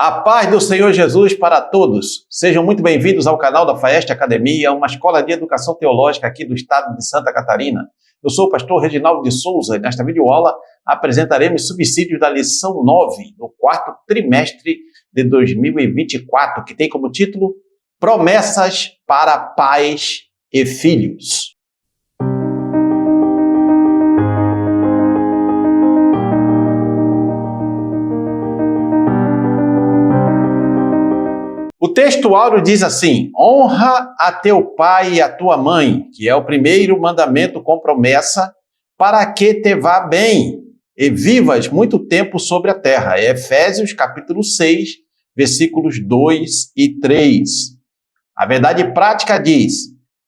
A paz do Senhor Jesus para todos. Sejam muito bem-vindos ao canal da Faeste Academia, uma escola de educação teológica aqui do estado de Santa Catarina. Eu sou o pastor Reginaldo de Souza e nesta videoaula apresentaremos subsídios da lição 9 do quarto trimestre de 2024, que tem como título Promessas para Pais e Filhos. O texto áureo diz assim: honra a teu pai e a tua mãe, que é o primeiro mandamento com promessa, para que te vá bem e vivas muito tempo sobre a terra. É Efésios capítulo 6, versículos 2 e 3. A verdade prática diz: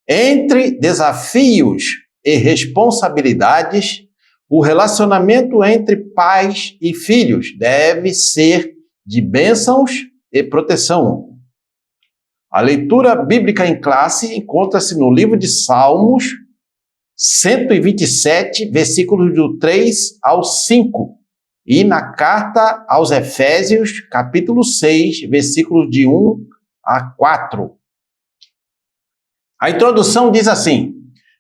entre desafios e responsabilidades, o relacionamento entre pais e filhos deve ser de bênçãos e proteção. A leitura bíblica em classe encontra-se no livro de Salmos 127, versículos do 3 ao 5, e na carta aos Efésios, capítulo 6, versículos de 1 a 4. A introdução diz assim: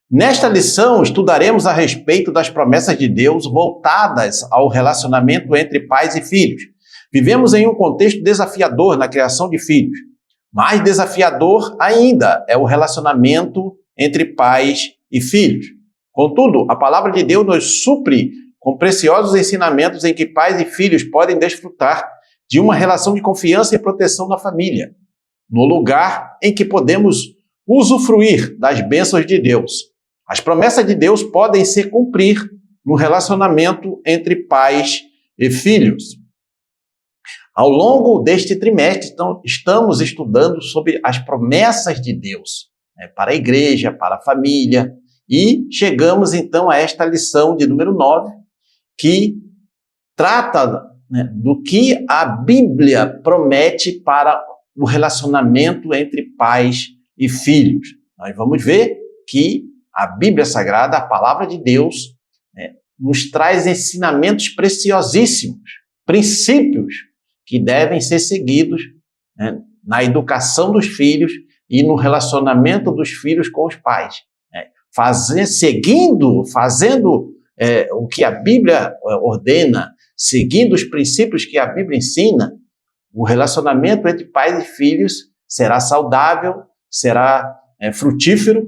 nesta lição estudaremos a respeito das promessas de Deus voltadas ao relacionamento entre pais e filhos. Vivemos em um contexto desafiador na criação de filhos. Mais desafiador ainda é o relacionamento entre pais e filhos. Contudo, a palavra de Deus nos supre com preciosos ensinamentos em que pais e filhos podem desfrutar de uma relação de confiança e proteção na família, no lugar em que podemos usufruir das bênçãos de Deus. As promessas de Deus podem se cumprir no relacionamento entre pais e filhos. Ao longo deste trimestre, então, estamos estudando sobre as promessas de Deus, para a igreja, para a família, e chegamos então a esta lição de número 9, que trata do que a Bíblia promete para o relacionamento entre pais e filhos. Nós vamos ver que a Bíblia Sagrada, a palavra de Deus, nos traz ensinamentos preciosíssimos, princípios que devem ser seguidos na educação dos filhos e no relacionamento dos filhos com os pais. Fazendo o que a Bíblia ordena, seguindo os princípios que a Bíblia ensina, o relacionamento entre pais e filhos será saudável, será frutífero,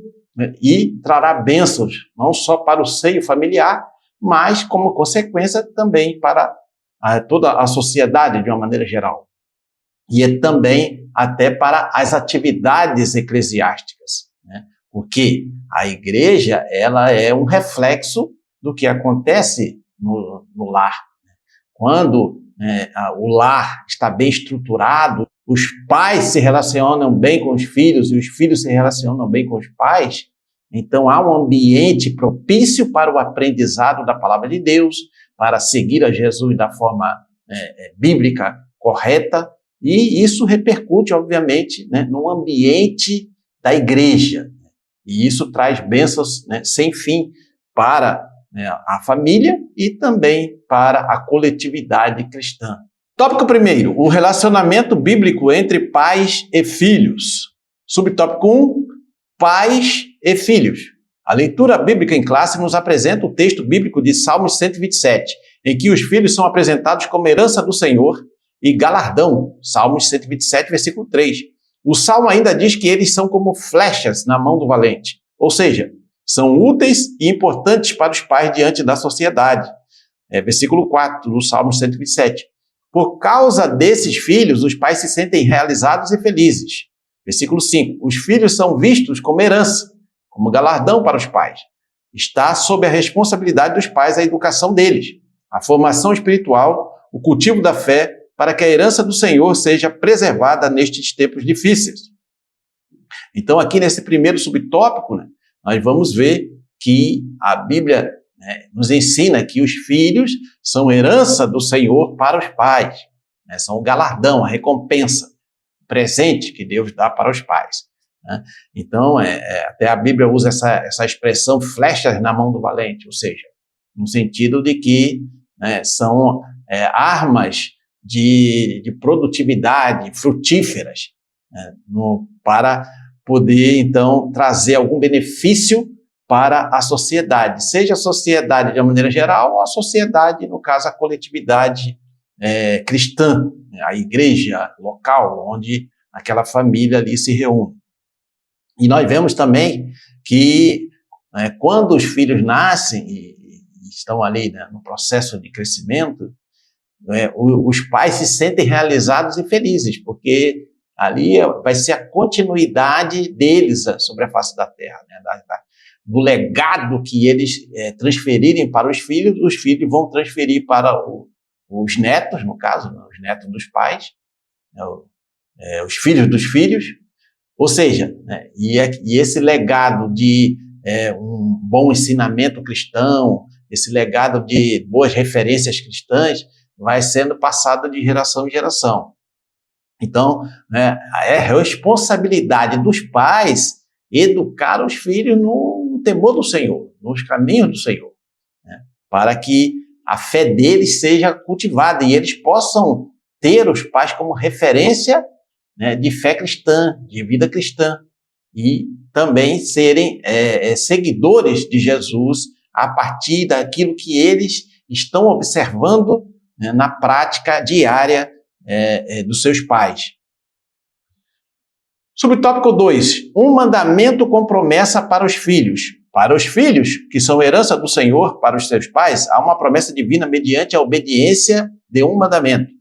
e trará bênçãos, não só para o seio familiar, mas como consequência também para toda a sociedade de uma maneira geral. E também até para as atividades eclesiásticas, porque a igreja ela é um reflexo do que acontece no lar. Quando o lar está bem estruturado, os pais se relacionam bem com os filhos e os filhos se relacionam bem com os pais, então há um ambiente propício para o aprendizado da palavra de Deus, para seguir a Jesus da forma bíblica correta, e isso repercute, obviamente, no ambiente da igreja. E isso traz bênçãos sem fim para a família e também para a coletividade cristã. Tópico 1, o relacionamento bíblico entre pais e filhos. Subtópico 1, pais e filhos. A leitura bíblica em classe nos apresenta o texto bíblico de Salmos 127, em que os filhos são apresentados como herança do Senhor e galardão. Salmos 127, versículo 3. O Salmo ainda diz que eles são como flechas na mão do valente, ou seja, são úteis e importantes para os pais diante da sociedade. Versículo 4 do Salmo 127. Por causa desses filhos, os pais se sentem realizados e felizes. Versículo 5. Os filhos são vistos como herança, como galardão para os pais. Está sob a responsabilidade dos pais a educação deles, a formação espiritual, o cultivo da fé, para que a herança do Senhor seja preservada nestes tempos difíceis. Então, aqui nesse primeiro subtópico, nós vamos ver que a Bíblia nos ensina que os filhos são herança do Senhor para os pais, são o galardão, a recompensa, o presente que Deus dá para os pais. Então, até a Bíblia usa essa expressão flechas na mão do valente, ou seja, no sentido de que são armas de produtividade, frutíferas, né, para poder, então, trazer algum benefício para a sociedade, seja a sociedade de uma maneira geral, ou a sociedade, no caso, a coletividade cristã, a igreja local, onde aquela família ali se reúne. E nós vemos também que quando os filhos nascem e estão ali, né, no processo de crescimento, os pais se sentem realizados e felizes, porque ali vai ser a continuidade deles sobre a face da terra, né, do legado que eles transferirem para os filhos vão transferir para os netos, no caso, né, os netos dos pais, os filhos dos filhos, ou seja, né, e esse legado de um bom ensinamento cristão, esse legado de boas referências cristãs, vai sendo passado de geração em geração. Então, né, é responsabilidade dos pais educar os filhos no temor do Senhor, nos caminhos do Senhor, né, para que a fé deles seja cultivada e eles possam ter os pais como referência, né, de fé cristã, de vida cristã, e também serem seguidores de Jesus a partir daquilo que eles estão observando, né, na prática diária dos seus pais. Subtópico 2. Um mandamento com promessa para os filhos. Para os filhos, que são herança do Senhor para os seus pais, há uma promessa divina mediante a obediência de um mandamento.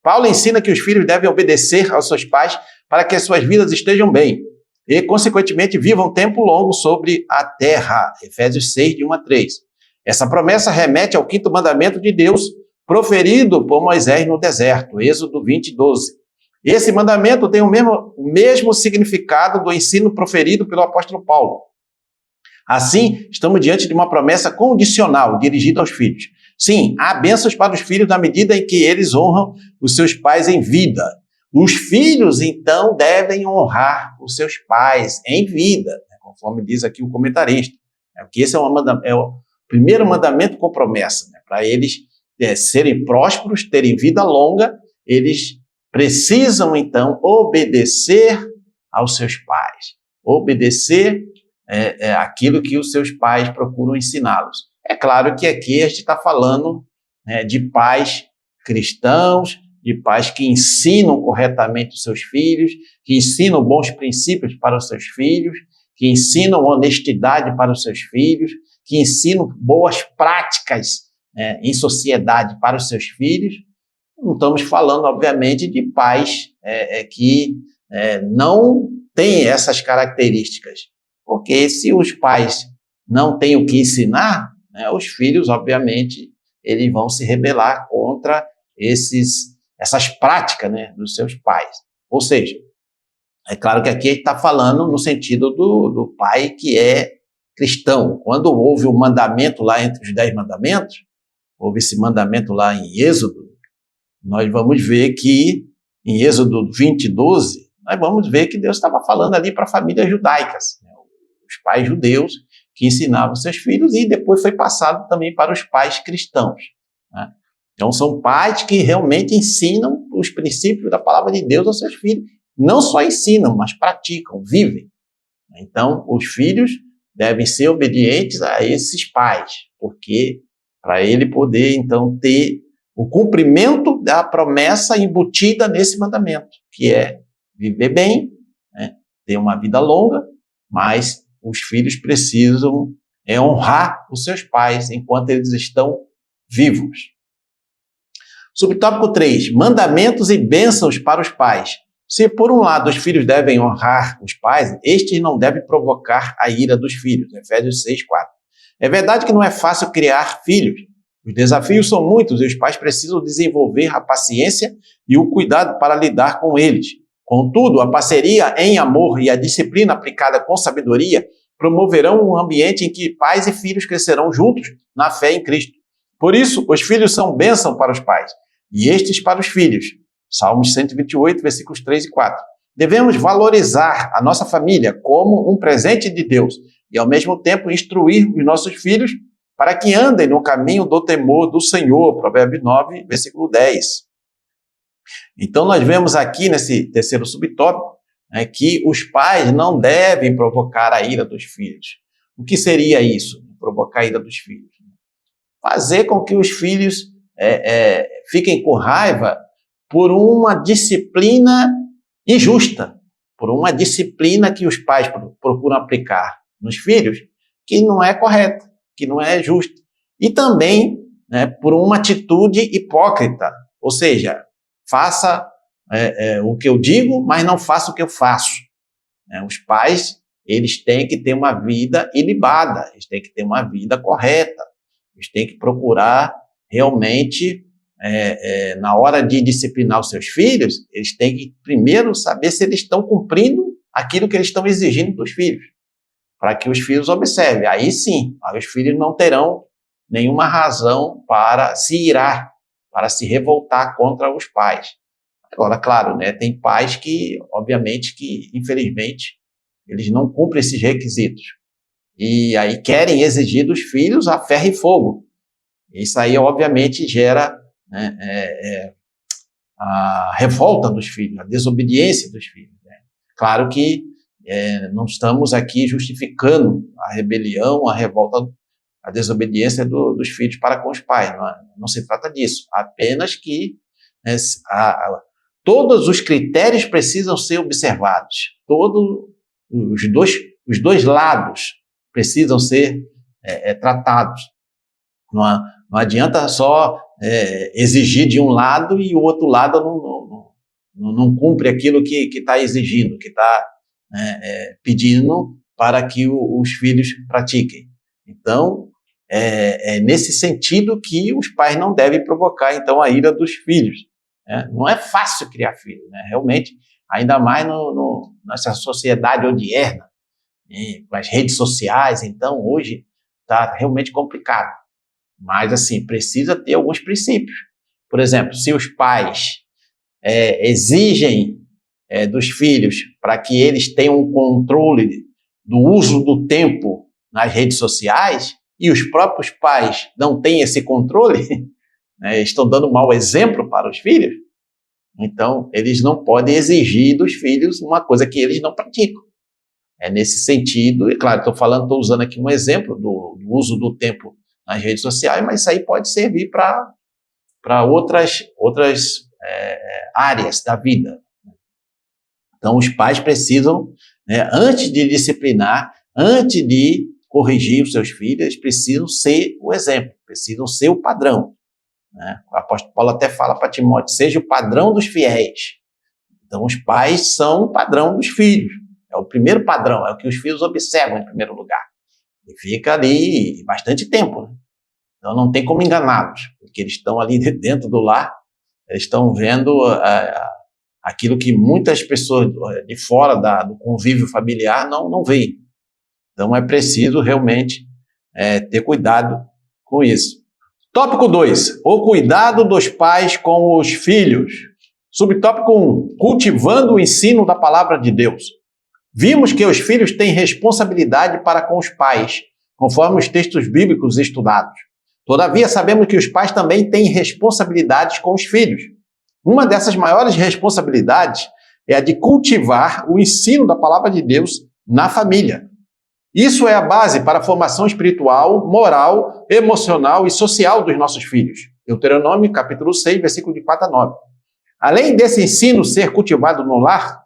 Paulo ensina que os filhos devem obedecer aos seus pais para que as suas vidas estejam bem e, consequentemente, vivam tempo longo sobre a terra. Efésios 6, de 1 a 3. Essa promessa remete ao 5º mandamento de Deus, proferido por Moisés no deserto, Êxodo 20, 12. Esse mandamento tem o mesmo significado do ensino proferido pelo apóstolo Paulo. Assim, estamos diante de uma promessa condicional dirigida aos filhos. Sim, há bênçãos para os filhos na medida em que eles honram os seus pais em vida. Os filhos, então, devem honrar os seus pais em vida, né, conforme diz aqui o comentarista. Porque esse é o primeiro mandamento com promessa, né, para eles serem prósperos, terem vida longa, eles precisam, então, obedecer aos seus pais, obedecer aquilo que os seus pais procuram ensiná-los. É claro que aqui a gente está falando, né, de pais cristãos, de pais que ensinam corretamente os seus filhos, que ensinam bons princípios para os seus filhos, que ensinam honestidade para os seus filhos, que ensinam boas práticas em sociedade para os seus filhos. Não estamos falando, obviamente, de pais que não têm essas características, porque se os pais não têm o que ensinar, né, os filhos, obviamente, eles vão se rebelar contra essas práticas, né, dos seus pais. Ou seja, é claro que aqui a gente está falando no sentido do pai que é cristão. Quando houve o mandamento lá entre os 10 mandamentos, houve esse mandamento lá em Êxodo, nós vamos ver que em Êxodo 20, 12, nós vamos ver que Deus estava falando ali para famílias judaicas, né, os pais judeus que ensinavam seus filhos, e depois foi passado também para os pais cristãos, né? Então, são pais que realmente ensinam os princípios da palavra de Deus aos seus filhos. Não só ensinam, mas praticam, vivem. Então, os filhos devem ser obedientes a esses pais, porque para ele poder, então, ter o cumprimento da promessa embutida nesse mandamento, que é viver bem, né, ter uma vida longa, mas os filhos precisam honrar os seus pais enquanto eles estão vivos. Subtópico 3. Mandamentos e bênçãos para os pais. Se, por um lado, os filhos devem honrar os pais, estes não devem provocar a ira dos filhos. Efésios 6, 4. É verdade que não é fácil criar filhos. Os desafios são muitos e os pais precisam desenvolver a paciência e o cuidado para lidar com eles. Contudo, a parceria em amor e a disciplina aplicada com sabedoria promoverão um ambiente em que pais e filhos crescerão juntos na fé em Cristo. Por isso, os filhos são bênção para os pais, e estes para os filhos. Salmos 128, versículos 3 e 4. Devemos valorizar a nossa família como um presente de Deus e, ao mesmo tempo, instruir os nossos filhos para que andem no caminho do temor do Senhor. Provérbios 9, versículo 10. Então, nós vemos aqui nesse terceiro subtópico, né, que os pais não devem provocar a ira dos filhos. O que seria isso, provocar a ira dos filhos? Fazer com que os filhos fiquem com raiva por uma disciplina injusta, por uma disciplina que os pais procuram aplicar nos filhos, que não é correta, que não é justa. E também, né, por uma atitude hipócrita, ou seja, faça o que eu digo, mas não faça o que eu faço. Os pais, eles têm que ter uma vida ilibada, eles têm que ter uma vida correta, eles têm que procurar realmente, na hora de disciplinar os seus filhos, eles têm que primeiro saber se eles estão cumprindo aquilo que eles estão exigindo dos filhos, para que os filhos observem. Aí sim, aí os filhos não terão nenhuma razão para se irar, para se revoltar contra os pais. Agora, claro, né, tem pais que, obviamente, que, infelizmente, eles não cumprem esses requisitos. E aí querem exigir dos filhos a ferro e fogo. Isso aí, obviamente, gera, né, a revolta dos filhos, a desobediência dos filhos. Né? Claro que não estamos aqui justificando a rebelião, a revolta, a desobediência dos filhos para com os pais. Não se trata disso. Apenas que todos os critérios precisam ser observados. Todos os dois lados precisam ser tratados. Não adianta só exigir de um lado e o outro lado não cumpre aquilo que está exigindo, que está pedindo para que os filhos pratiquem. Então, é nesse sentido que os pais não devem provocar, então, a ira dos filhos. Não é fácil criar filhos, né? Realmente, ainda mais nessa sociedade odierna, com as redes sociais, então, hoje está realmente complicado. Mas, assim, precisa ter alguns princípios. Por exemplo, se os pais exigem dos filhos para que eles tenham um controle do uso do tempo nas redes sociais, e os próprios pais não têm esse controle, né, estão dando mau exemplo para os filhos, então eles não podem exigir dos filhos uma coisa que eles não praticam. É nesse sentido, e claro, estou usando aqui um exemplo do uso do tempo nas redes sociais, mas isso aí pode servir para outras áreas da vida. Então, os pais precisam, né, antes de disciplinar, antes de corrigir os seus filhos, eles precisam ser o exemplo, precisam ser o padrão. Né? O apóstolo Paulo até fala para Timóteo, seja o padrão dos fiéis. Então, os pais são o padrão dos filhos. É o primeiro padrão, é o que os filhos observam em primeiro lugar. E fica ali bastante tempo. Né? Então, não tem como enganá-los, porque eles estão ali dentro do lar, eles estão vendo aquilo que muitas pessoas de fora do convívio familiar não veem. Então, é preciso realmente ter cuidado com isso. Tópico 2, o cuidado dos pais com os filhos. Subtópico 1, cultivando o ensino da palavra de Deus. Vimos que os filhos têm responsabilidade para com os pais, conforme os textos bíblicos estudados. Todavia, sabemos que os pais também têm responsabilidades com os filhos. Uma dessas maiores responsabilidades é a de cultivar o ensino da palavra de Deus na família. Isso é a base para a formação espiritual, moral, emocional e social dos nossos filhos. Deuteronômio, capítulo 6, versículo de 4 a 9. Além desse ensino ser cultivado no lar,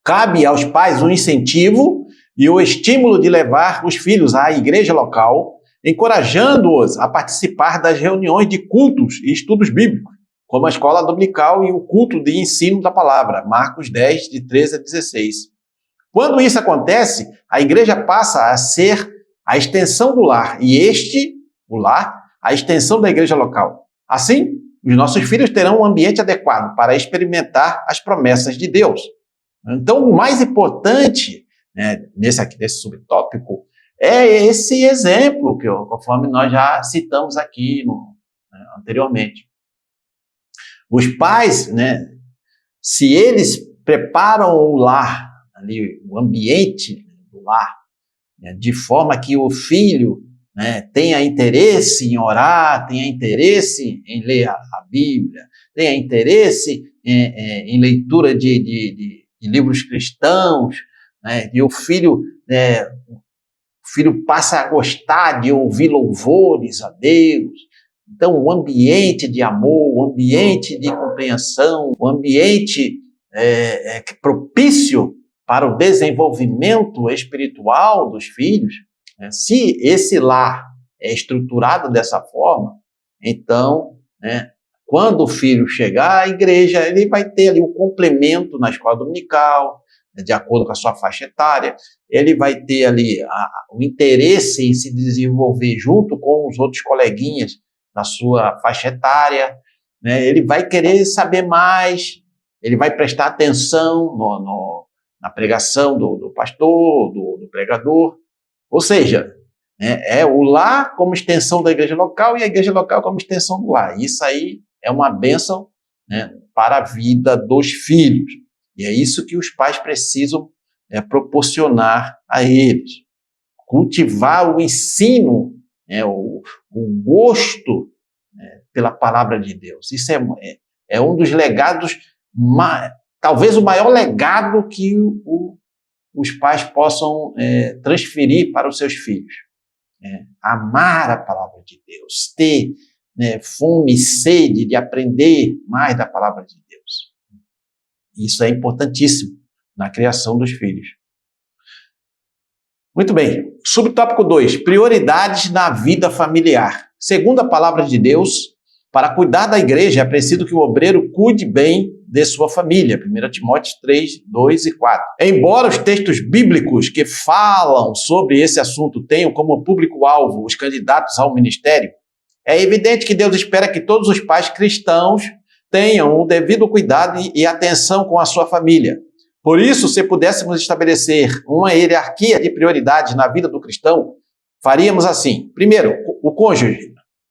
cabe aos pais o incentivo e o estímulo de levar os filhos à igreja local, encorajando-os a participar das reuniões de cultos e estudos bíblicos, como a escola dominical e o culto de ensino da palavra, Marcos 10, de 13 a 16. Quando isso acontece, a igreja passa a ser a extensão do lar, e o lar, a extensão da igreja local. Assim, os nossos filhos terão um ambiente adequado para experimentar as promessas de Deus. Então, o mais importante, né, nesse subtópico é esse exemplo, conforme nós já citamos aqui anteriormente. Os pais, né, se eles preparam o lar, ali, o ambiente do lar, né, de forma que o filho né, tenha interesse em orar, tenha interesse em ler a Bíblia, tenha interesse em leitura de livros cristãos, né, e o filho passa a gostar de ouvir louvores a Deus. Então, o ambiente de amor, o ambiente de compreensão, o ambiente propício para o desenvolvimento espiritual dos filhos, né? Se esse lar é estruturado dessa forma, então, né, quando o filho chegar à igreja, ele vai ter ali o complemento na escola dominical, de acordo com a sua faixa etária, ele vai ter ali o interesse em se desenvolver junto com os outros coleguinhas da sua faixa etária, né? Ele vai querer saber mais, ele vai prestar atenção na pregação do pastor, do pregador, ou seja, é o lar como extensão da igreja local e a igreja local como extensão do lar. Isso aí é uma bênção, né, para a vida dos filhos. E é isso que os pais precisam proporcionar a eles. Cultivar o ensino, o gosto pela palavra de Deus. Isso é um dos legados, talvez o maior legado que os pais possam transferir para os seus filhos. Amar a palavra de Deus, ter fome e sede de aprender mais da palavra de Deus. Isso é importantíssimo na criação dos filhos. Muito bem. Subtópico 2. Prioridades na vida familiar. Segundo a palavra de Deus, para cuidar da igreja é preciso que o obreiro cuide bem de sua família. 1 Timóteo 3, 2 e 4. Embora os textos bíblicos que falam sobre esse assunto tenham como público-alvo os candidatos ao ministério, é evidente que Deus espera que todos os pais cristãos tenham o devido cuidado e atenção com a sua família. Por isso, se pudéssemos estabelecer uma hierarquia de prioridades na vida do cristão, faríamos assim. Primeiro, o cônjuge.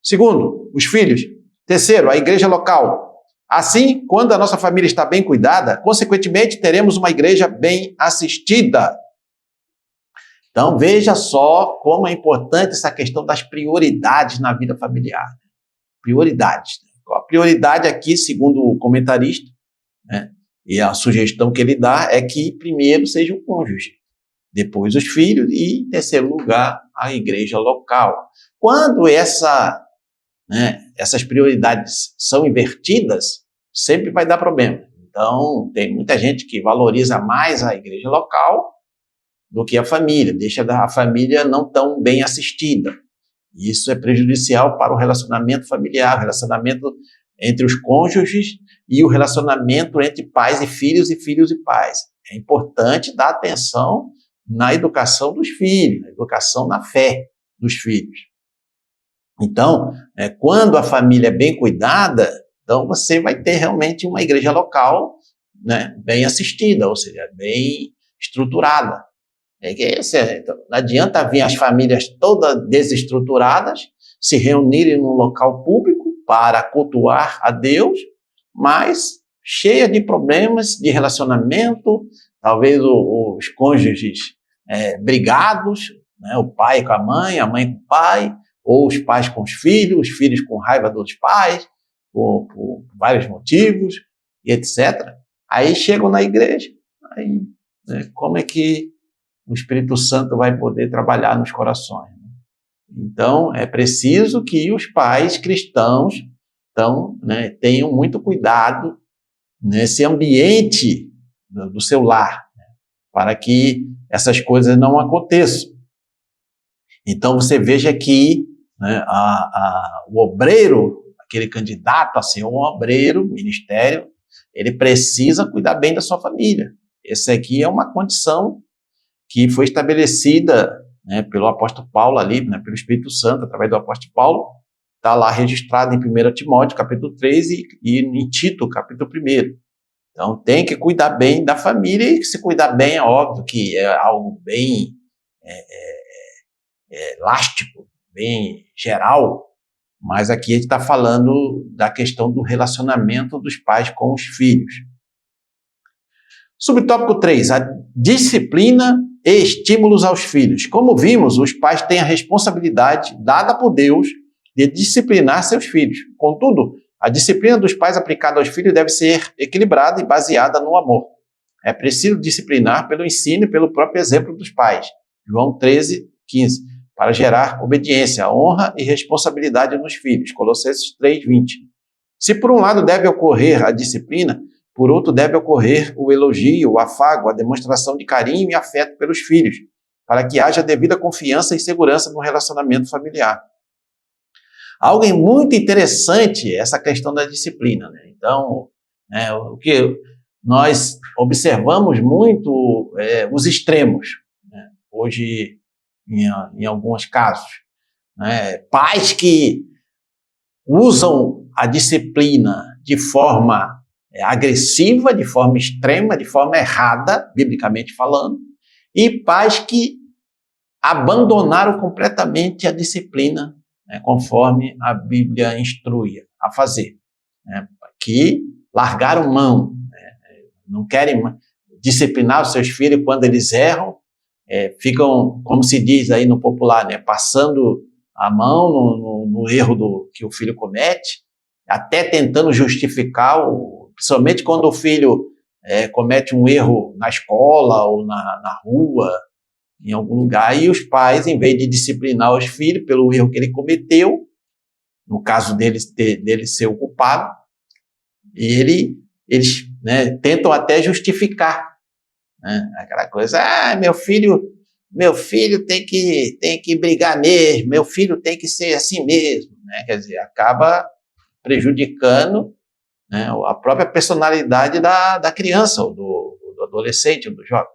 Segundo, os filhos. Terceiro, a igreja local. Assim, quando a nossa família está bem cuidada, consequentemente, teremos uma igreja bem assistida. Então, veja só como é importante essa questão das prioridades na vida familiar. Prioridades. A prioridade aqui, segundo o comentarista, né, e a sugestão que ele dá é que primeiro seja o cônjuge, depois os filhos e, em terceiro lugar, a igreja local. Quando essas prioridades são invertidas, sempre vai dar problema. Então, tem muita gente que valoriza mais a igreja local do que a família, deixa a família não tão bem assistida. Isso é prejudicial para o relacionamento familiar, o relacionamento entre os cônjuges e o relacionamento entre pais e filhos e pais. É importante dar atenção na educação dos filhos, na educação na fé dos filhos. Então, quando a família é bem cuidada, então você vai ter realmente uma igreja local, né, bem assistida, ou seja, bem estruturada. Então, não adianta vir as famílias todas desestruturadas se reunirem num local público para cultuar a Deus, mas cheia de problemas de relacionamento, talvez os cônjuges brigados, né, o pai com a mãe com o pai, ou os pais com os filhos com raiva dos pais, por vários motivos, e etc. Aí chegam na igreja, como é que o Espírito Santo vai poder trabalhar nos corações? Então, é preciso que os pais cristãos tenham muito cuidado nesse ambiente do seu lar, para que essas coisas não aconteçam. Então, você veja que o obreiro, aquele candidato a ser um obreiro, ministério, ele precisa cuidar bem da sua família. Essa aqui é uma condição que foi estabelecida, né, pelo apóstolo Paulo ali, né, pelo Espírito Santo, através do apóstolo Paulo, está lá registrado em 1 Timóteo, capítulo 3, e em Tito, capítulo 1. Então, tem que cuidar bem da família, e se cuidar bem, é óbvio que é algo bem elástico, bem geral, mas aqui a gente está falando da questão do relacionamento dos pais com os filhos. Subtópico 3, a disciplina e estímulos aos filhos. Como vimos, os pais têm a responsabilidade dada por Deus de disciplinar seus filhos. Contudo, a disciplina dos pais aplicada aos filhos deve ser equilibrada e baseada no amor. É preciso disciplinar pelo ensino e pelo próprio exemplo dos pais. João 13:15, para gerar obediência, honra e responsabilidade nos filhos. Colossenses 3:20. Se por um lado deve ocorrer a disciplina, por outro deve ocorrer o elogio, o afago, a demonstração de carinho e afeto pelos filhos, para que haja devida confiança e segurança no relacionamento familiar. Algo muito interessante é essa questão da disciplina, né? Então, o que nós observamos muito os extremos, né? Hoje, em alguns casos, né? Pais que usam a disciplina de forma agressiva, de forma extrema, de forma errada, biblicamente falando, e pais que abandonaram completamente a disciplina, né, conforme a Bíblia instrui a fazer, né, que largaram mão, né, não querem disciplinar os seus filhos quando eles erram, ficam, como se diz aí no popular, né, passando a mão no erro que o filho comete, até tentando justificar, principalmente quando o filho comete um erro na escola ou na rua, em algum lugar, e os pais, em vez de disciplinar os filhos pelo erro que ele cometeu, no caso dele ser o culpado, eles tentam até justificar, né? Aquela coisa, meu filho tem que brigar mesmo, meu filho tem que ser assim mesmo, né? Quer dizer, acaba prejudicando, né, a própria personalidade da criança, ou do adolescente, ou do jovem.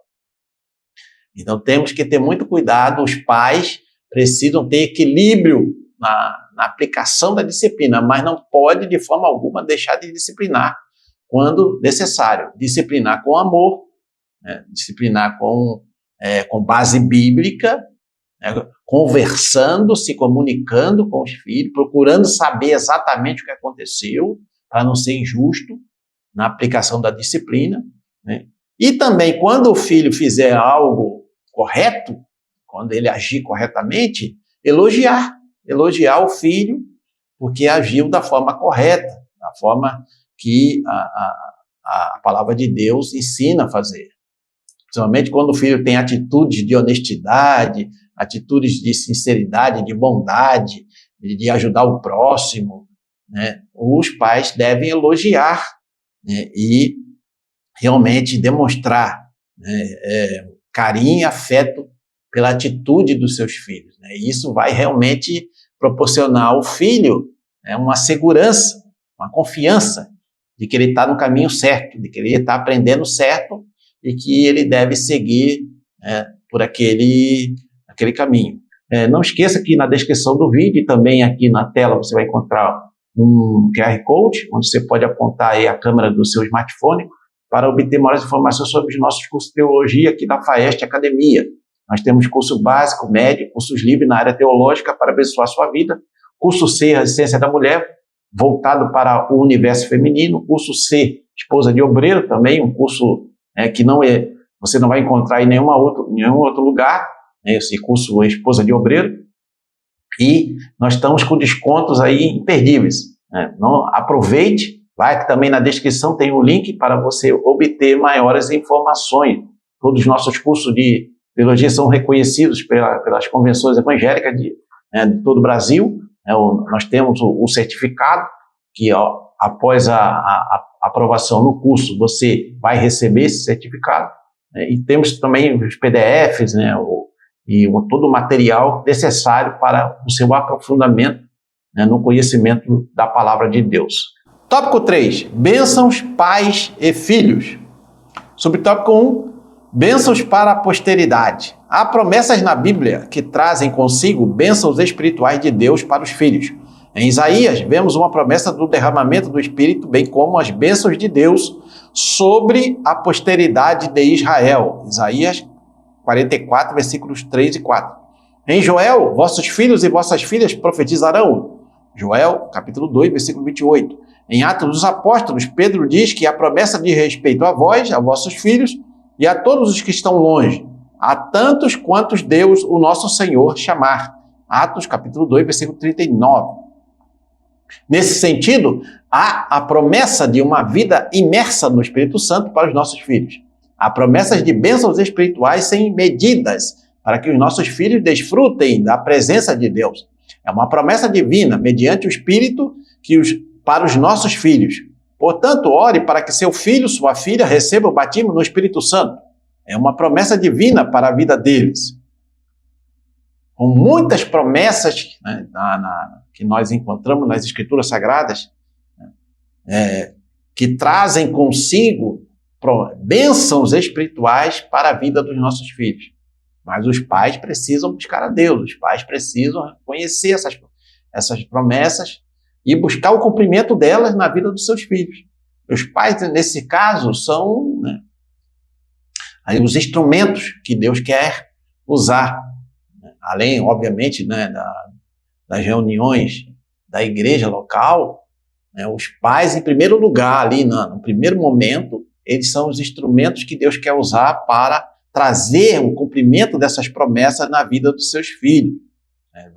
Então, temos que ter muito cuidado, os pais precisam ter equilíbrio na aplicação da disciplina, mas não pode, de forma alguma, deixar de disciplinar quando necessário. Disciplinar com amor, né, disciplinar com base bíblica, né, conversando, se comunicando com os filhos, procurando saber exatamente o que aconteceu, para não ser injusto na aplicação da disciplina, né? E também, quando o filho fizer algo correto, quando ele agir corretamente, elogiar o filho, porque agiu da forma correta, da forma que a palavra de Deus ensina a fazer. Principalmente quando o filho tem atitudes de honestidade, atitudes de sinceridade, de bondade, de ajudar o próximo, né? Os pais devem elogiar, né, e realmente demonstrar, né, carinho e afeto pela atitude dos seus filhos, né? E isso vai realmente proporcionar ao filho, né, uma segurança, uma confiança de que ele está no caminho certo, de que ele está aprendendo certo e que ele deve seguir por aquele caminho. Não esqueça que na descrição do vídeo e também aqui na tela você vai encontrar um QR Code, onde você pode apontar aí a câmera do seu smartphone para obter maiores informações sobre os nossos cursos de teologia aqui da FAEST Academia. Nós temos curso básico, médio, cursos livres na área teológica para abençoar a sua vida, curso C, Resistência da Mulher, voltado para o universo feminino, curso C, Esposa de Obreiro, também um curso que você não vai encontrar em nenhum outro lugar, né, esse curso Esposa de Obreiro. E nós estamos com descontos aí imperdíveis, né? Não, aproveite, vai que também na descrição tem um link para você obter maiores informações. Todos os nossos cursos de teologia são reconhecidos pelas convenções evangélicas de todo o Brasil. Nós temos o certificado que, após a aprovação no curso, você vai receber esse certificado. E temos também os PDFs, né, e todo o material necessário para o seu aprofundamento, né, no conhecimento da palavra de Deus. Tópico 3. Bênçãos, pais e filhos. Subtópico 1. Bênçãos para a posteridade. Há promessas na Bíblia que trazem consigo bênçãos espirituais de Deus para os filhos. Em Isaías, vemos uma promessa do derramamento do Espírito, bem como as bênçãos de Deus sobre a posteridade de Israel. Isaías 44, versículos 3 e 4. Em Joel, vossos filhos e vossas filhas profetizarão. Joel, capítulo 2, versículo 28. Em Atos dos Apóstolos, Pedro diz que a promessa diz respeito a vós, a vossos filhos e a todos os que estão longe, a tantos quantos Deus, o nosso Senhor, chamar. Atos capítulo 2, versículo 39. Nesse sentido, há a promessa de uma vida imersa no Espírito Santo para os nossos filhos. Há promessas de bênçãos espirituais sem medidas, para que os nossos filhos desfrutem da presença de Deus. É uma promessa divina, mediante o Espírito, para os nossos filhos. Portanto, ore para que seu filho, sua filha, receba o batismo no Espírito Santo. É uma promessa divina para a vida deles. Com muitas promessas, né, que nós encontramos nas Escrituras Sagradas, que trazem consigo bênçãos espirituais para a vida dos nossos filhos. Mas os pais precisam buscar a Deus, os pais precisam conhecer essas promessas e buscar o cumprimento delas na vida dos seus filhos. Os pais, nesse caso, são, né, os instrumentos que Deus quer usar. Além, obviamente, né, das reuniões da igreja local, né, os pais, em primeiro lugar, ali no primeiro momento, eles são os instrumentos que Deus quer usar para trazer o cumprimento dessas promessas na vida dos seus filhos.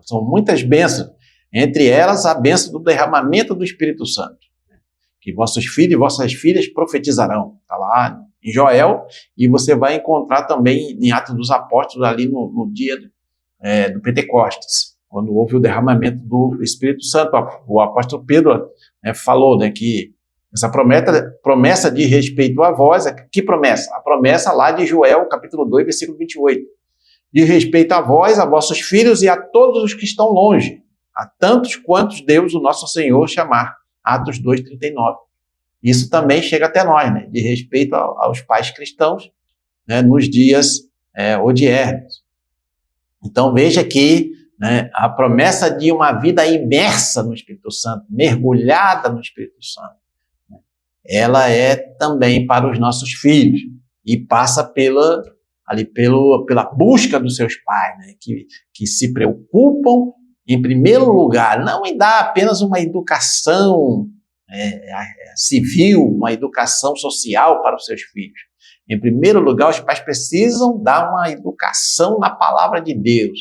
São muitas bênçãos, entre elas a bênção do derramamento do Espírito Santo, que vossos filhos e vossas filhas profetizarão. Está lá em Joel, e você vai encontrar também em Atos dos Apóstolos, ali no dia do Pentecostes, quando houve o derramamento do Espírito Santo. O apóstolo Pedro falou, né, que essa promessa de respeito a vós, que promessa? A promessa lá de Joel, capítulo 2, versículo 28. De respeito a vós, a vossos filhos e a todos os que estão longe, a tantos quantos Deus, o nosso Senhor, chamar. Atos 2, 39. Isso também chega até nós, né, de respeito aos pais cristãos, né, nos dias odiernos. Então veja que, né, a promessa de uma vida imersa no Espírito Santo, mergulhada no Espírito Santo, ela é também para os nossos filhos e passa pela busca dos seus pais, né, que se preocupam, em primeiro lugar, não em dar apenas uma educação civil, uma educação social para os seus filhos. Em primeiro lugar, os pais precisam dar uma educação na palavra de Deus,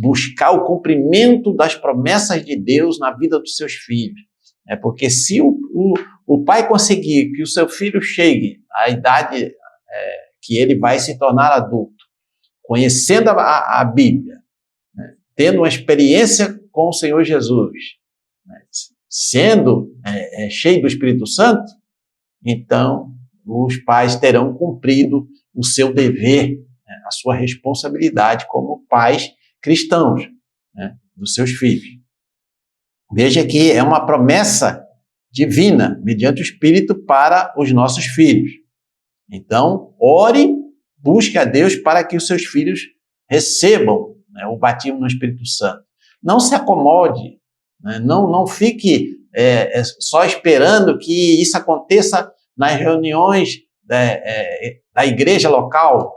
buscar o cumprimento das promessas de Deus na vida dos seus filhos. Porque se o pai conseguir que o seu filho chegue à idade que ele vai se tornar adulto, conhecendo a Bíblia, né, tendo uma experiência com o Senhor Jesus, né, sendo cheio do Espírito Santo, então os pais terão cumprido o seu dever, né, a sua responsabilidade como pais cristãos, né, dos seus filhos. Veja que é uma promessa divina, mediante o Espírito, para os nossos filhos. Então, ore, busque a Deus para que os seus filhos recebam, né, o batismo no Espírito Santo. Não se acomode, né, não fique só esperando que isso aconteça nas reuniões da igreja local.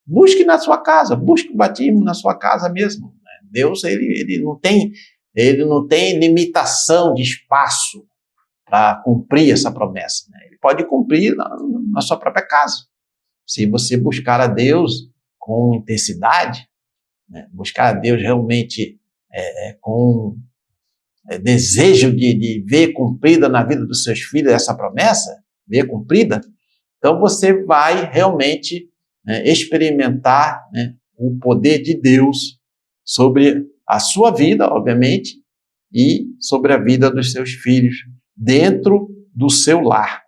Busque na sua casa, busque o batismo na sua casa mesmo. Deus, ele não tem limitação de espaço para cumprir essa promessa, né? Ele pode cumprir na sua própria casa. Se você buscar a Deus com intensidade, né, buscar a Deus realmente com desejo de ver cumprida na vida dos seus filhos essa promessa, ver cumprida, então você vai realmente experimentar, né, o poder de Deus sobre a sua vida, obviamente, e sobre a vida dos seus filhos dentro do seu lar.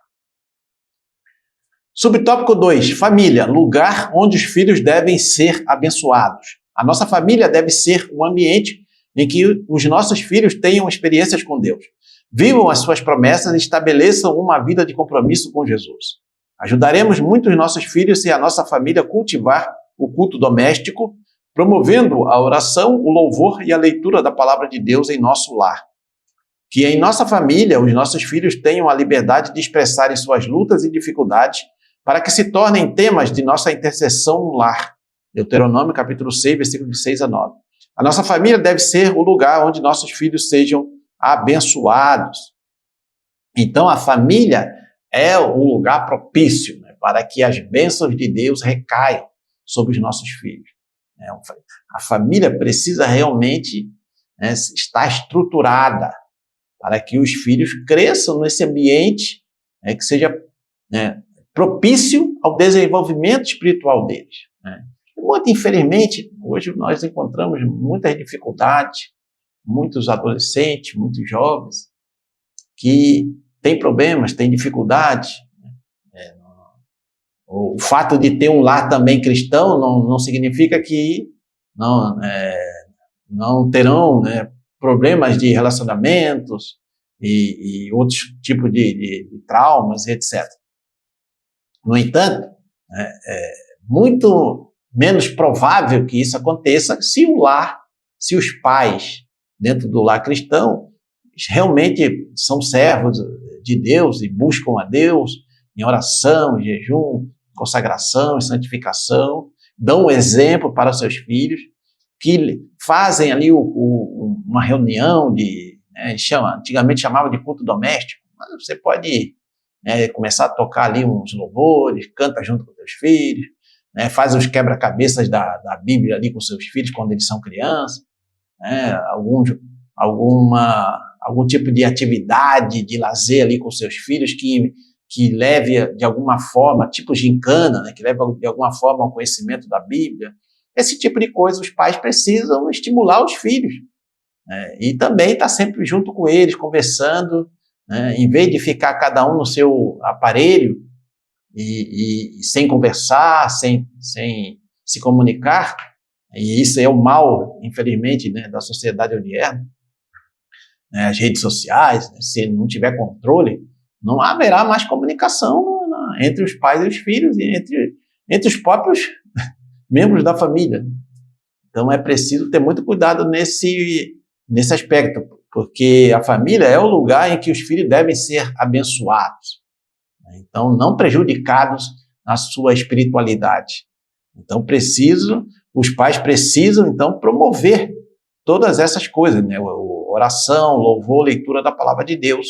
Subtópico 2, família, lugar onde os filhos devem ser abençoados. A nossa família deve ser um ambiente em que os nossos filhos tenham experiências com Deus, vivam as suas promessas e estabeleçam uma vida de compromisso com Jesus. Ajudaremos muito os nossos filhos se a nossa família cultivar o culto doméstico, promovendo a oração, o louvor e a leitura da palavra de Deus em nosso lar. Que em nossa família os nossos filhos tenham a liberdade de expressarem suas lutas e dificuldades para que se tornem temas de nossa intercessão no lar. Deuteronômio capítulo 6, versículos de 6 a 9. A nossa família deve ser o lugar onde nossos filhos sejam abençoados. Então a família é o lugar propício, né, para que as bênçãos de Deus recaiam. sobre os nossos filhos. A família precisa realmente, né, estar estruturada para que os filhos cresçam nesse ambiente, né, que seja, né, propício ao desenvolvimento espiritual deles. Né. Muito infelizmente, hoje nós encontramos muitas dificuldades, muitos adolescentes, muitos jovens, que têm problemas, têm dificuldades. O fato de ter um lar também cristão não significa que não terão, né, problemas de relacionamentos e outros tipos de traumas, etc. No entanto, é muito menos provável que isso aconteça se os pais dentro do lar cristão realmente são servos de Deus e buscam a Deus em oração, em jejum, consagração e santificação, dão um exemplo para seus filhos, que fazem ali uma reunião antigamente chamava de culto doméstico, mas você pode, né, começar a tocar ali uns louvores, canta junto com seus filhos, né, faz os quebra-cabeças da Bíblia ali com seus filhos quando eles são crianças, né, algum tipo de atividade de lazer ali com seus filhos que leve de alguma forma, tipo gincana, né, que leve de alguma forma ao conhecimento da Bíblia. Esse tipo de coisa os pais precisam estimular os filhos, né, e também estar sempre junto com eles, conversando, né, em vez de ficar cada um no seu aparelho e sem conversar, sem se comunicar, e isso é o mal, infelizmente, né, da sociedade odierna, né, as redes sociais, né, se não tiver controle, não haverá mais comunicação entre os pais e os filhos e entre os próprios membros da família. Então é preciso ter muito cuidado nesse aspecto, porque a família é o lugar em que os filhos devem ser abençoados, então não prejudicados na sua espiritualidade. Então os pais precisam então promover todas essas coisas, né? Oração, louvor, leitura da palavra de Deus,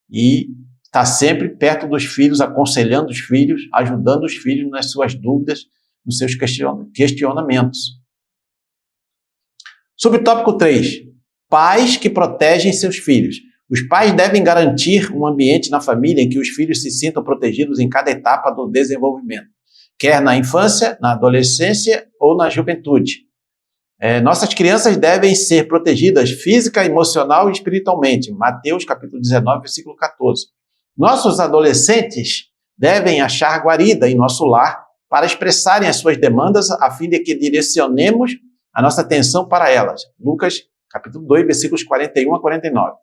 e estar sempre perto dos filhos, aconselhando os filhos, ajudando os filhos nas suas dúvidas, nos seus questionamentos. Subtópico 3. Pais que protegem seus filhos. Os pais devem garantir um ambiente na família em que os filhos se sintam protegidos em cada etapa do desenvolvimento, quer na infância, na adolescência ou na juventude. Nossas crianças devem ser protegidas física, emocional e espiritualmente. Mateus capítulo 19, versículo 14. Nossos adolescentes devem achar guarida em nosso lar para expressarem as suas demandas a fim de que direcionemos a nossa atenção para elas. Lucas capítulo 2, versículos 41 a 49.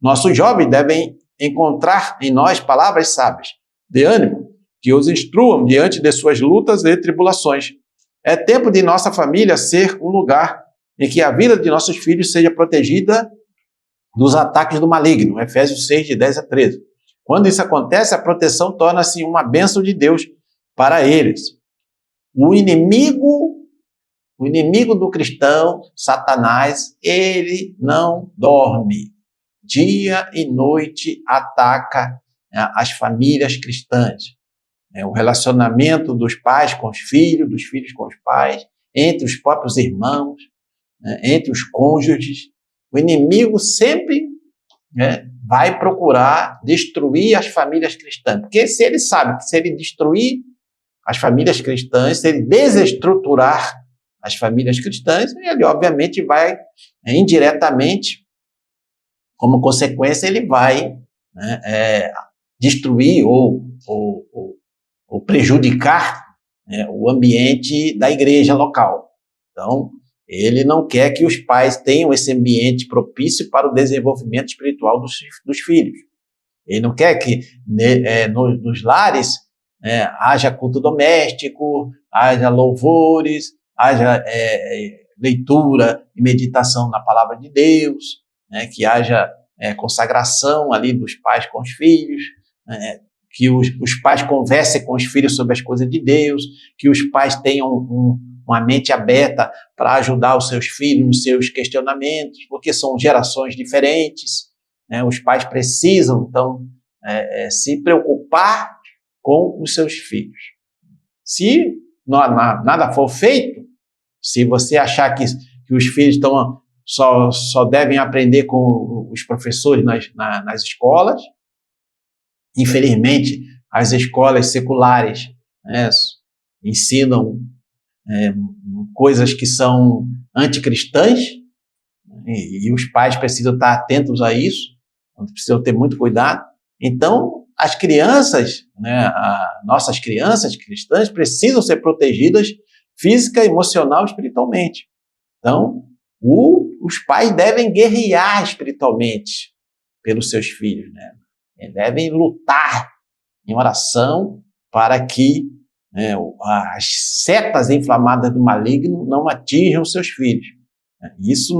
Nossos jovens devem encontrar em nós palavras sábias, de ânimo, que os instruam diante de suas lutas e tribulações. É tempo de nossa família ser um lugar em que a vida de nossos filhos seja protegida dos ataques do maligno. Efésios 6, de 10 a 13. Quando isso acontece, a proteção torna-se uma bênção de Deus para eles. O inimigo do cristão, Satanás, ele não dorme. Dia e noite ataca as famílias cristãs. O relacionamento dos pais com os filhos, dos filhos com os pais, entre os próprios irmãos, entre os cônjuges. O inimigo sempre vai procurar destruir as famílias cristãs. Porque se ele sabe que se ele destruir as famílias cristãs, se ele desestruturar as famílias cristãs, ele obviamente vai, indiretamente, como consequência, ele vai destruir ou prejudicar o ambiente da igreja local. Então, ele não quer que os pais tenham esse ambiente propício para o desenvolvimento espiritual dos filhos. Ele não quer que nos lares haja culto doméstico, haja louvores, haja leitura e meditação na palavra de Deus, que haja consagração ali dos pais com os filhos, que os pais conversem com os filhos sobre as coisas de Deus, que os pais tenham uma mente aberta para ajudar os seus filhos nos seus questionamentos, porque são gerações diferentes, os pais precisam, então, se preocupar com os seus filhos. Se nada for feito, se você achar que os filhos só devem aprender com os professores nas escolas, infelizmente, as escolas seculares, né, ensinam coisas que são anticristãs, e os pais precisam estar atentos a isso, precisam ter muito cuidado. Então, as crianças, né, nossas crianças cristãs precisam ser protegidas física, emocional e espiritualmente. Então, os pais devem guerrear espiritualmente pelos seus filhos, né? Devem lutar em oração para que as setas inflamadas do maligno não atinjam os seus filhos. Isso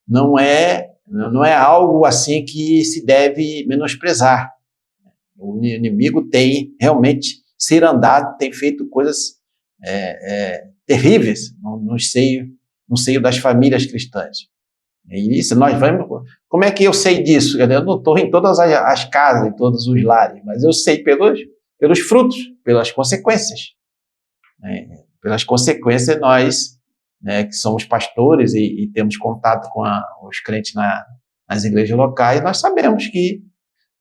não é algo assim que se deve menosprezar. O inimigo tem realmente cirandado, tem feito coisas terríveis no seio das famílias cristãs. E isso nós vamos. Como é que eu sei disso? Eu não estou em todas as casas, em todos os lares, mas eu sei pelos frutos, pelas consequências. Pelas consequências, nós, que somos pastores e temos contato com os crentes nas igrejas locais, nós sabemos que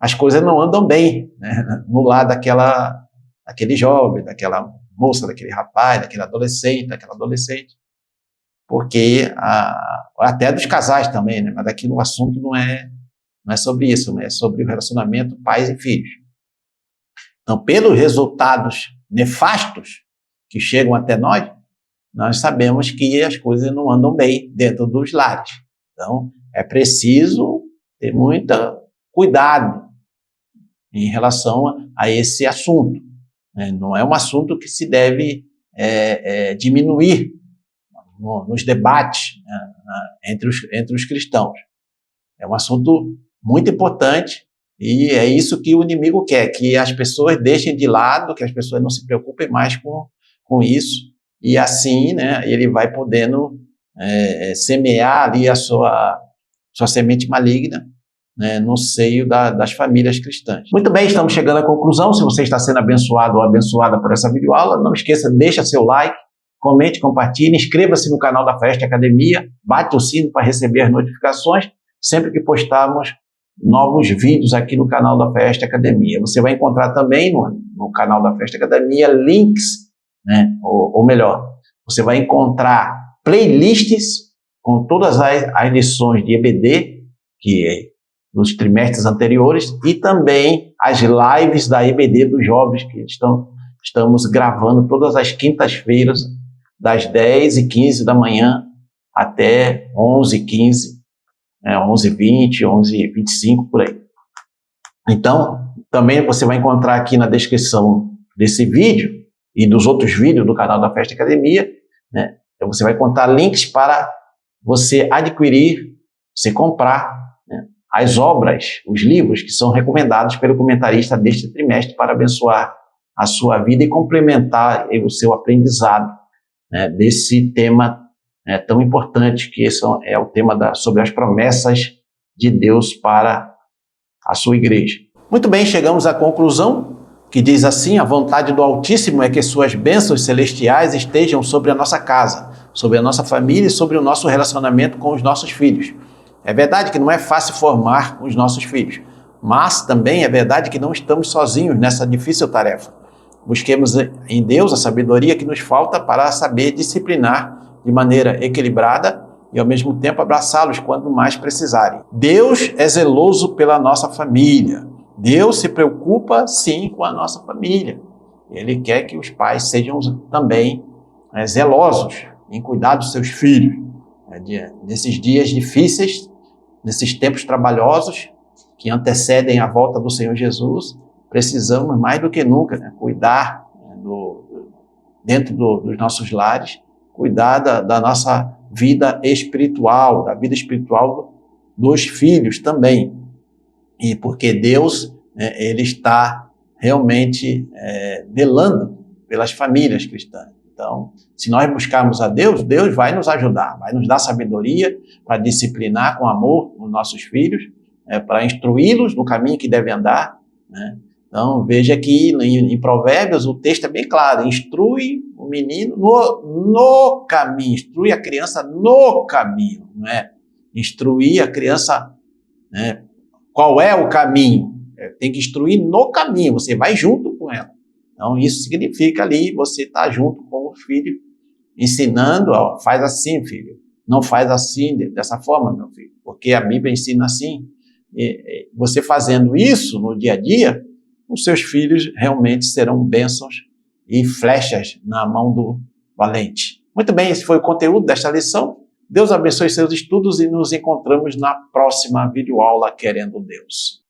as coisas não andam bem, né, no lar daquele jovem, daquela moça, daquele rapaz, daquele adolescente, daquela adolescente. Porque até dos casais também, né? Mas aqui o assunto não é sobre isso, né? É sobre o relacionamento pais e filhos. Então, pelos resultados nefastos que chegam até nós sabemos que as coisas não andam bem dentro dos lares. Então, é preciso ter muito cuidado em relação a esse assunto. Não é um assunto que se deve diminuir nos debates, né, entre os cristãos. É um assunto muito importante e é isso que o inimigo quer, que as pessoas deixem de lado, que as pessoas não se preocupem mais com isso, e assim, né, ele vai podendo semear ali a sua semente maligna, né, no seio das famílias cristãs. Muito bem, estamos chegando à conclusão. Se você está sendo abençoado ou abençoada por essa videoaula, não esqueça, deixa seu like, comente, compartilhe, inscreva-se no canal da Festa Academia, bate o sino para receber as notificações sempre que postarmos novos vídeos aqui no canal da Festa Academia. Você vai encontrar também no canal da Festa Academia links, né, ou melhor, você vai encontrar playlists com todas as lições de EBD, que é nos trimestres anteriores, e também as lives da EBD dos jovens, que estamos gravando todas as quintas-feiras, das 10h15 da manhã até 11h15, 11h20, 11h25, por aí. Então, também você vai encontrar aqui na descrição desse vídeo e dos outros vídeos do canal da Festa Academia, né? Então você vai encontrar links para você adquirir, você comprar, né, as obras, os livros que são recomendados pelo comentarista deste trimestre para abençoar a sua vida e complementar o seu aprendizado, né, desse tema tão importante, que esse é o tema sobre as promessas de Deus para a sua igreja. Muito bem, chegamos à conclusão, que diz assim: a vontade do Altíssimo é que suas bênçãos celestiais estejam sobre a nossa casa, sobre a nossa família e sobre o nosso relacionamento com os nossos filhos. É verdade que não é fácil formar os nossos filhos, mas também é verdade que não estamos sozinhos nessa difícil tarefa. Busquemos em Deus a sabedoria que nos falta para saber disciplinar de maneira equilibrada e, ao mesmo tempo, abraçá-los quando mais precisarem. Deus é zeloso pela nossa família. Deus se preocupa, sim, com a nossa família. Ele quer que os pais sejam também zelosos em cuidar dos seus filhos. Nesses dias difíceis, nesses tempos trabalhosos que antecedem a volta do Senhor Jesus, precisamos mais do que nunca, né, cuidar dentro dos nossos lares, cuidar da nossa vida espiritual, da vida espiritual dos filhos também. E porque Deus, ele está realmente velando pelas famílias cristãs. Então, se nós buscarmos a Deus, Deus vai nos ajudar, vai nos dar sabedoria para disciplinar com amor os nossos filhos, para instruí-los no caminho que devem andar, né? Então, veja que em Provérbios o texto é bem claro: instrui o menino no caminho, instrui a criança no caminho, não é? Instruir a criança, né? Qual é o caminho? Tem que instruir no caminho, você vai junto com ela. Então, isso significa ali, você está junto com o filho, ensinando, ó, faz assim, filho, não faz assim, dessa forma, meu filho, porque a Bíblia ensina assim. E você fazendo isso no dia a dia, os seus filhos realmente serão bênçãos e flechas na mão do valente. Muito bem, esse foi o conteúdo desta lição. Deus abençoe seus estudos e nos encontramos na próxima videoaula, querendo Deus.